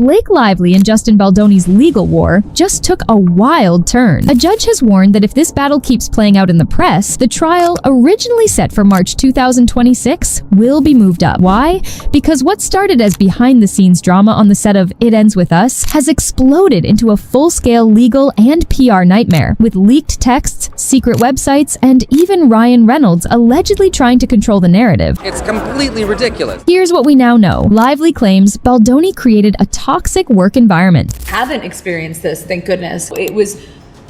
Blake Lively and Justin Baldoni's legal war just took a wild turn. A judge has warned that if this battle keeps playing out in the press, the trial, originally set for March 2026, will be moved up. Why? Because what started as behind-the-scenes drama on the set of It Ends With Us has exploded into a full-scale legal and PR nightmare, with leaked texts, secret websites, and even Ryan Reynolds allegedly trying to control the narrative. It's completely ridiculous. Here's what we now know. Lively claims Baldoni created a toxic work environment. Haven't experienced this, thank goodness.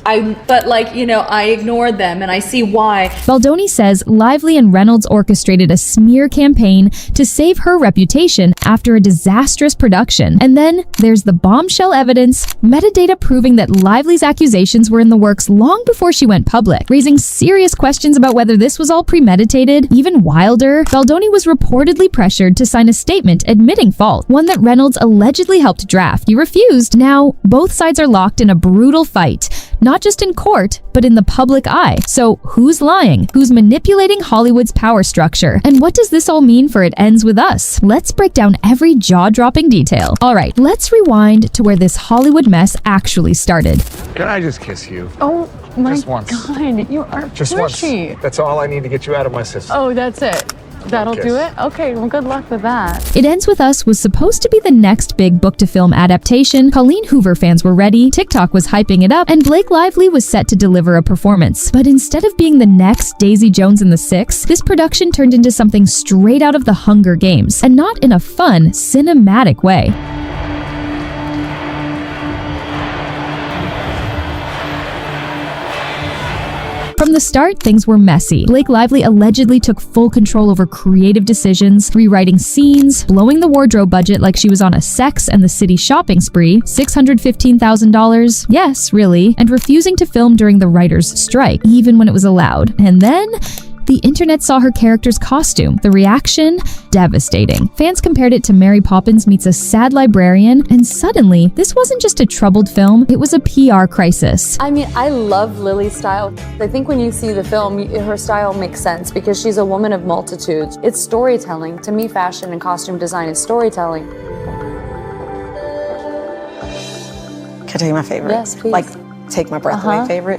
But I ignored them and I see why. Baldoni says Lively and Reynolds orchestrated a smear campaign to save her reputation after a disastrous production. And then there's the bombshell evidence, metadata proving that Lively's accusations were in the works long before she went public, raising serious questions about whether this was all premeditated. Even wilder, Baldoni was reportedly pressured to sign a statement admitting fault, one that Reynolds allegedly helped draft. He refused. Now, both sides are locked in a brutal fight. Not just in court, but in the public eye. So who's lying? Who's manipulating Hollywood's power structure? And what does this all mean for It Ends With Us? Let's break down every jaw-dropping detail. All right, let's rewind to where this Hollywood mess actually started. Can I just kiss you? Oh my Just once. God, you are Just pushy. once. That's all I need to get you out of my system. Oh, that's it. That'll Kiss. do it? Okay, well, good luck with that. It Ends With Us was supposed to be the next big book-to-film adaptation. Colleen Hoover fans were ready, TikTok was hyping it up, and Blake Lively was set to deliver a performance. But instead of being the next Daisy Jones and the Six, this production turned into something straight out of the Hunger Games, and not in a fun, cinematic way. From the start, things were messy. Blake Lively allegedly took full control over creative decisions, rewriting scenes, blowing the wardrobe budget like she was on a Sex and the City shopping spree, $615,000, yes, really, and refusing to film during the writers' strike, even when it was allowed. And then the internet saw her character's costume. The reaction? Devastating. Fans compared it to Mary Poppins meets a sad librarian, and suddenly, this wasn't just a troubled film, it was a PR crisis. I mean, I love Lily's style. I think when you see the film, her style makes sense because she's a woman of multitudes. It's storytelling. To me, fashion and costume design is storytelling. Can I tell you my favorite? Yes, please. Like, take my breath away favorite?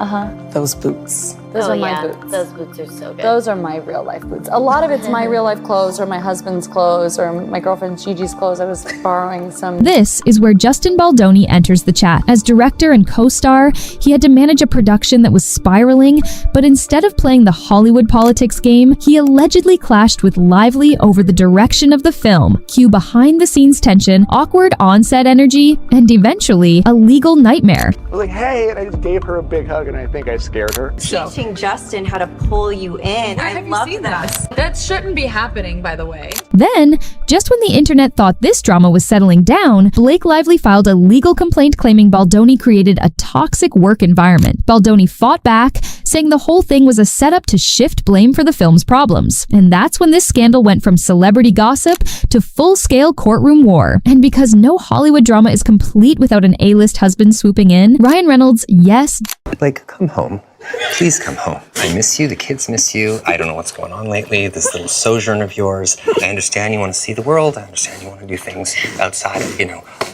Those boots. Those are my boots. Those boots are so good. Those are my real life boots. A lot of it's my real life clothes or my husband's clothes or my girlfriend Gigi's clothes. I was borrowing some. This is where Justin Baldoni enters the chat. As director and co-star, he had to manage a production that was spiraling, but instead of playing the Hollywood politics game, he allegedly clashed with Lively over the direction of the film. Cue behind-the-scenes tension, awkward on-set energy, and eventually a legal nightmare. I was like, hey, and I just gave her a big hug, and I think I scared her. Teaching Justin how to pull you in. I love that. That shouldn't be happening, by the way. Then, just when the internet thought this drama was settling down, Blake Lively filed a legal complaint claiming Baldoni created a toxic work environment. Baldoni fought back, saying the whole thing was a setup to shift blame for the film's problems. And that's when this scandal went from celebrity gossip to full-scale courtroom war. And because no Hollywood drama is complete without an A-list husband swooping in, Ryan Reynolds, yes, Like, come home. Please come home. I miss you. The kids miss you. I don't know what's going on lately. This little sojourn of yours. I understand you want to see the world. I understand you want to do things outside of,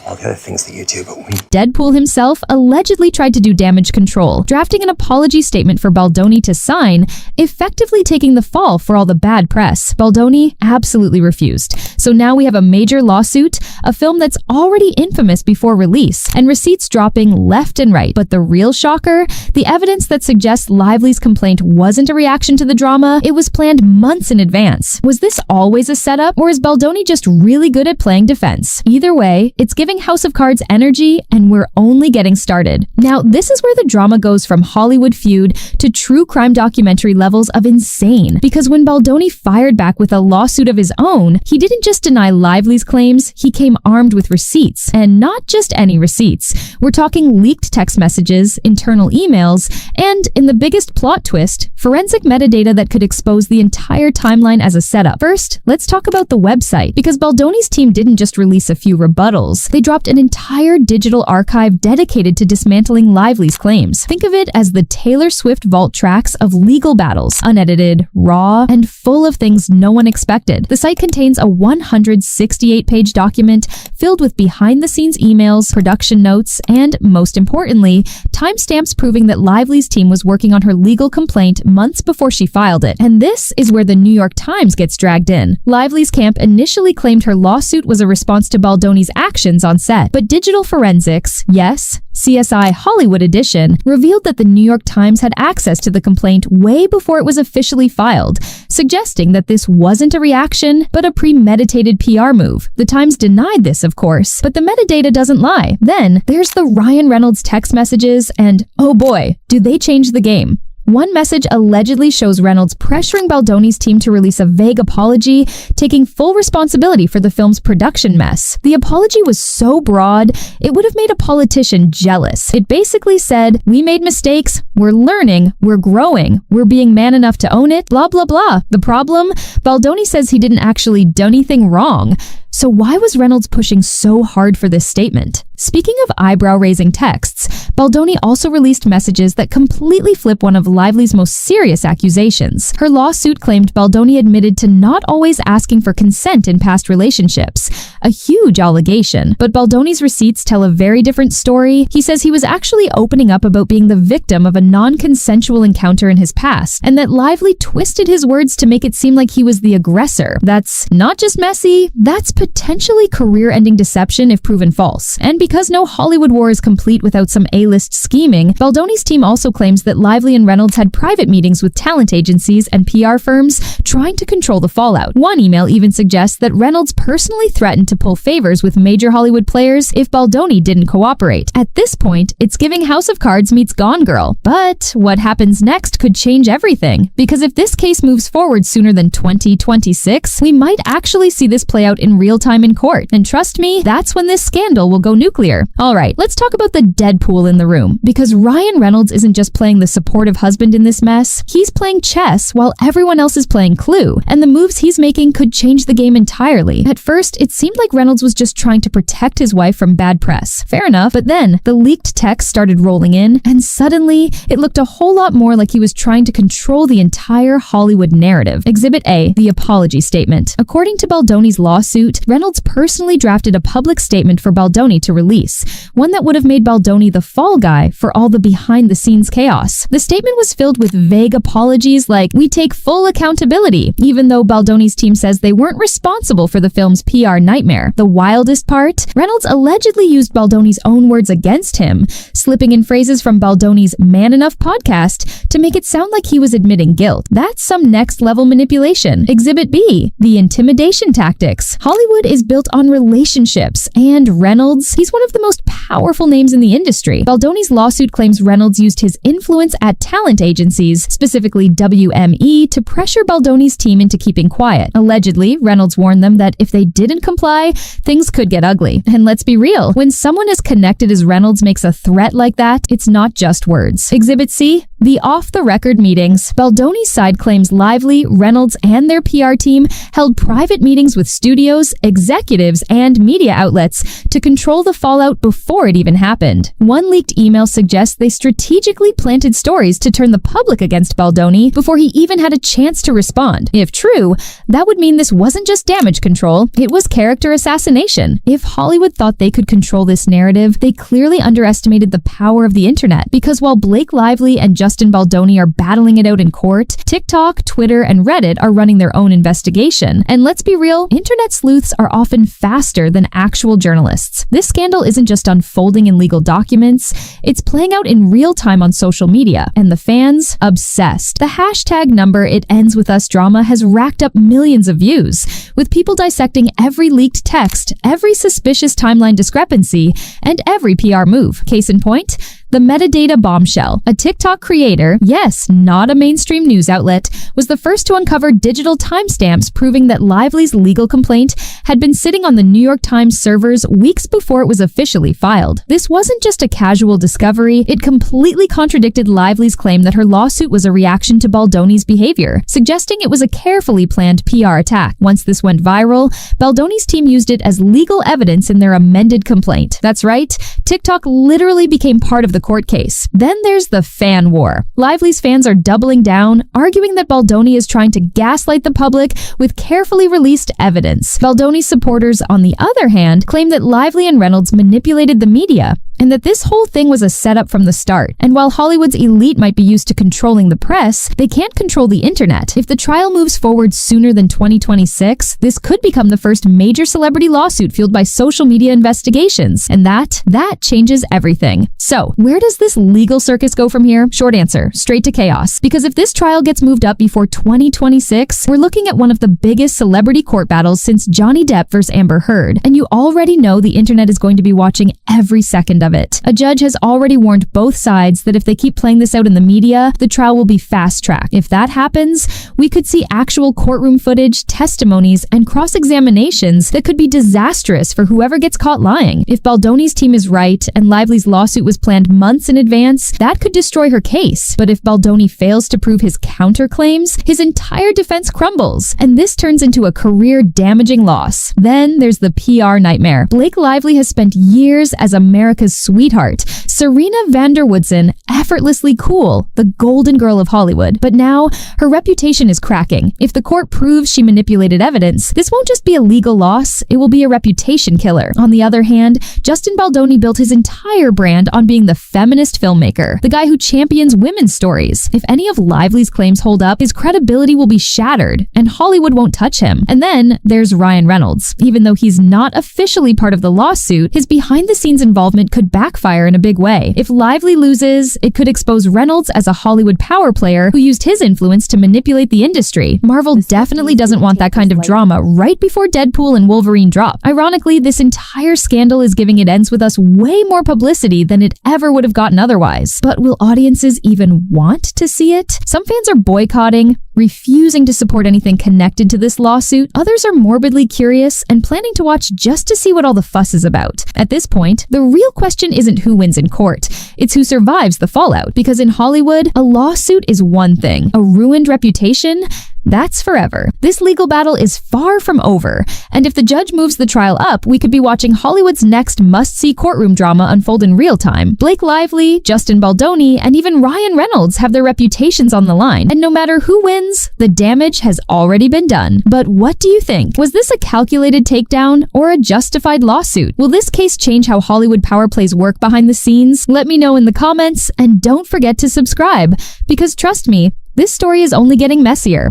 all the other things that you do. But Deadpool himself allegedly tried to do damage control, drafting an apology statement for Baldoni to sign, effectively taking the fall for all the bad press. Baldoni absolutely refused. So now we have a major lawsuit, a film that's already infamous before release, and receipts dropping left and right. But the real shocker? The evidence that suggests Lively's complaint wasn't a reaction to the drama, it was planned months in advance. Was this always a setup, or is Baldoni just really good at playing defense? Either way, it's giving House of Cards energy, and we're only getting started. Now, this is where the drama goes from Hollywood feud to true crime documentary levels of insane. Because when Baldoni fired back with a lawsuit of his own, he didn't just deny Lively's claims, he came armed with receipts. And not just any receipts. We're talking leaked text messages, internal emails, and in the biggest plot twist, forensic metadata that could expose the entire timeline as a setup. First, let's talk about the website, because Baldoni's team didn't just release a few rebuttals. They dropped an entire digital archive dedicated to dismantling Lively's claims. Think of it as the Taylor Swift vault tracks of legal battles, unedited, raw, and full of things no one expected. The site contains a 168-page document filled with behind-the-scenes emails, production notes, and, most importantly, timestamps proving that Lively's team was working on her legal complaint months before she filed it. And this is where the New York Times gets dragged in. Lively's camp initially claimed her lawsuit was a response to Baldoni's actions on set, but digital forensics, yes, CSI Hollywood Edition, revealed that the New York Times had access to the complaint way before it was officially filed, suggesting that this wasn't a reaction, but a premeditated PR move. The Times denied this, of course, but the metadata doesn't lie. Then, there's the Ryan Reynolds text messages, and oh boy, do they change the game. One message allegedly shows Reynolds pressuring Baldoni's team to release a vague apology, taking full responsibility for the film's production mess. The apology was so broad, it would have made a politician jealous. It basically said, "We made mistakes, we're learning, we're growing, we're being man enough to own it, blah blah blah." The problem? Baldoni says he didn't actually do anything wrong. So why was Reynolds pushing so hard for this statement? Speaking of eyebrow-raising texts, Baldoni also released messages that completely flip one of Lively's most serious accusations. Her lawsuit claimed Baldoni admitted to not always asking for consent in past relationships, a huge allegation. But Baldoni's receipts tell a very different story. He says he was actually opening up about being the victim of a non-consensual encounter in his past, and that Lively twisted his words to make it seem like he was the aggressor. That's not just messy, that's potentially career-ending deception if proven false. And because no Hollywood war is complete without some A-list scheming, Baldoni's team also claims that Lively and Reynolds had private meetings with talent agencies and PR firms trying to control the fallout. One email even suggests that Reynolds personally threatened to pull favors with major Hollywood players if Baldoni didn't cooperate. At this point, it's giving House of Cards meets Gone Girl. But what happens next could change everything, because if this case moves forward sooner than 2026, we might actually see this play out in real time in court. And trust me, that's when this scandal will go nuclear. Alright, let's talk about the Deadpool in the room, because Ryan Reynolds isn't just playing the supportive husband in this mess, he's playing chess while everyone else is playing Clue, and the moves he's making could change the game entirely. At first, it seemed like Reynolds was just trying to protect his wife from bad press. Fair enough, but then the leaked text started rolling in, and suddenly, it looked a whole lot more like he was trying to control the entire Hollywood narrative. Exhibit A, the apology statement. According to Baldoni's lawsuit, Reynolds personally drafted a public statement for Baldoni to release, one that would have made Baldoni the fall guy for all the behind-the-scenes chaos. The statement was filled with vague apologies like, "We take full accountability," even though Baldoni's team says they weren't responsible for the film's PR nightmare. The wildest part? Reynolds allegedly used Baldoni's own words against him, slipping in phrases from Baldoni's Man Enough podcast to make it sound like he was admitting guilt. That's some next-level manipulation. Exhibit B, the intimidation tactics. Hollywood is built on relationships, and Reynolds, he's one of the most powerful names in the industry. Baldoni's lawsuit claims Reynolds used his influence at talent agencies, specifically WME, to pressure Baldoni's team into keeping quiet. Allegedly, Reynolds warned them that if they didn't comply, things could get ugly. And let's be real, when someone as connected as Reynolds makes a threat like that, it's not just words. Exhibit C, the off-the-record meetings. Baldoni's side claims Lively, Reynolds, and their PR team held private meetings with studios, executives, and media outlets to control the fallout before it even happened. One leaked email suggests they strategically planted stories to turn the public against Baldoni before he even had a chance to respond. If true, that would mean this wasn't just damage control, it was character assassination. If Hollywood thought they could control this narrative, they clearly underestimated the power of the internet, because while Blake Lively and Justin Baldoni are battling it out in court, TikTok, Twitter, and Reddit are running their own investigation. And let's be real, internet sleuths are often faster than actual journalists. This scandal isn't just unfolding in legal documents, it's playing out in real time on social media, and the fans, obsessed. The hashtag number It Ends With Us drama has racked up millions of views, with people dissecting every leaked text, every suspicious timeline discrepancy, and every PR move. Case in point, The metadata bombshell. A TikTok creator, yes, not a mainstream news outlet, was the first to uncover digital timestamps proving that Lively's legal complaint had been sitting on the New York Times servers weeks before it was officially filed. This wasn't just a casual discovery, it completely contradicted Lively's claim that her lawsuit was a reaction to Baldoni's behavior, suggesting it was a carefully planned PR attack. Once this went viral, Baldoni's team used it as legal evidence in their amended complaint. That's right, TikTok literally became part of the court case. Then there's the fan war. Lively's fans are doubling down, arguing that Baldoni is trying to gaslight the public with carefully released evidence. Baldoni's supporters, on the other hand, claim that Lively and Reynolds manipulated the media, and that this whole thing was a setup from the start. And while Hollywood's elite might be used to controlling the press, they can't control the internet. If the trial moves forward sooner than 2026, this could become the first major celebrity lawsuit fueled by social media investigations. And that changes everything. So, where does this legal circus go from here? Short answer, straight to chaos. Because if this trial gets moved up before 2026, we're looking at one of the biggest celebrity court battles since Johnny Depp versus Amber Heard. And you already know the internet is going to be watching every second of it. A judge has already warned both sides that if they keep playing this out in the media, the trial will be fast-tracked. If that happens, we could see actual courtroom footage, testimonies, and cross-examinations that could be disastrous for whoever gets caught lying. If Baldoni's team is right and Lively's lawsuit was planned months in advance, that could destroy her case. But if Baldoni fails to prove his counterclaims, his entire defense crumbles, and this turns into a career-damaging loss. Then there's the PR nightmare. Blake Lively has spent years as America's sweetheart, Serena van der Woodsen, effortlessly cool, the golden girl of Hollywood. But now, her reputation is cracking. If the court proves she manipulated evidence, this won't just be a legal loss, it will be a reputation killer. On the other hand, Justin Baldoni built his entire brand on being the feminist filmmaker, the guy who champions women's stories. If any of Lively's claims hold up, his credibility will be shattered, and Hollywood won't touch him. And then there's Ryan Reynolds. Even though he's not officially part of the lawsuit, his behind-the-scenes involvement could backfire in a big way. If Lively loses, it could expose Reynolds as a Hollywood power player who used his influence to manipulate the industry. Marvel definitely doesn't want that kind of drama right before Deadpool and Wolverine drop. Ironically, this entire scandal is giving It Ends With Us way more publicity than it ever would have gotten otherwise. But will audiences even want to see it? Some fans are boycotting, refusing to support anything connected to this lawsuit. Others are morbidly curious and planning to watch just to see what all the fuss is about. At this point, the real question isn't who wins in court, it's who survives the fallout. Because in Hollywood, a lawsuit is one thing, a ruined reputation, that's forever. This legal battle is far from over, and if the judge moves the trial up, we could be watching Hollywood's next must-see courtroom drama unfold in real time. Blake Lively, Justin Baldoni, and even Ryan Reynolds have their reputations on the line, and no matter who wins, the damage has already been done. But what do you think? Was this a calculated takedown or a justified lawsuit? Will this case change how Hollywood power plays work behind the scenes? Let me know in the comments, and don't forget to subscribe, because trust me, this story is only getting messier.